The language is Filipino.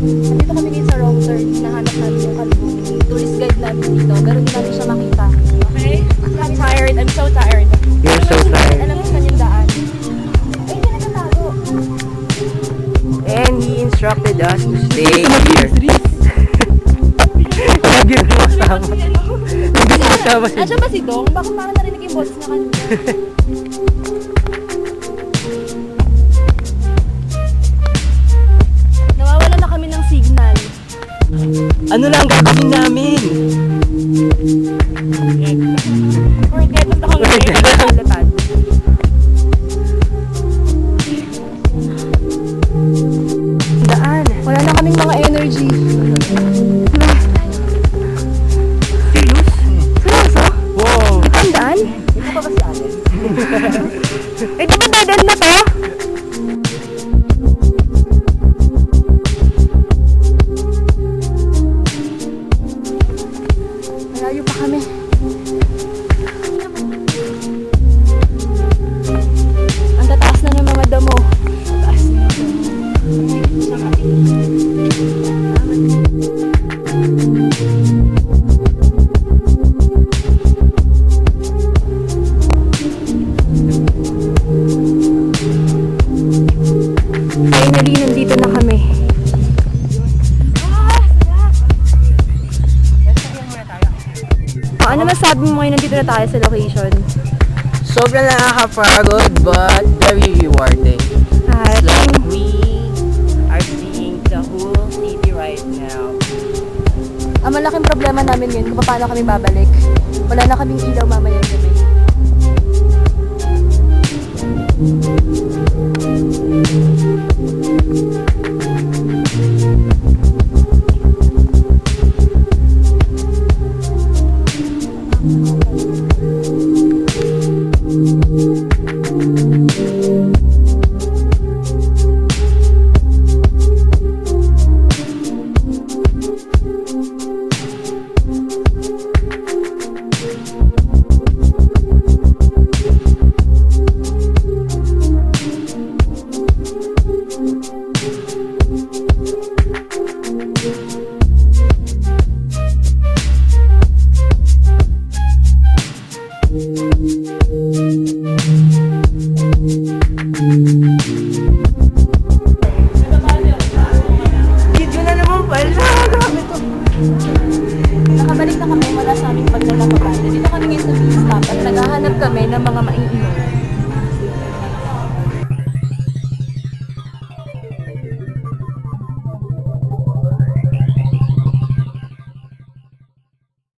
Dito kami ngayon sa wrong turn. Nahanap namin yung tourist guide namin dito. Pero hindi namin siya makita. Okay? I'm tired. I'm so tired. You're so tired. Alam mo saan yung daan. Ay, hindi nagtatago. And he instructed us to stay here. Lagi yung kasama. Lagi yung kasama si Asya ba si Dong? Bakit parang narinig yung boses na kanina? Nawawala na kami ng signal. Ano lang gagawin namin? Forget na ako ngayon. Daan. Wala na kaming mga energy. Seryoso? Wow! Ang daan? Ito pa ba si Allen? Eh, di ba dead end na to? Malayo pa kami. Ang tataas na ng mga damo. Tataas na ng damo. Finally, nandito na kami. Ano masabi mo ngayon nandito na tayo sa location? Sobrang nakakapagod but very rewarding. It's like we are seeing the whole city right now. Ang malaking problema namin ngayon kung paano kami babalik. Wala na kaming ilaw mamayang gabi. Video na naman pala! Grabe to! Nakabalik na kami mula sa aming paglalakad. Dito kami ngayon sa beach stop at naghahanap kami ng mga maiinom.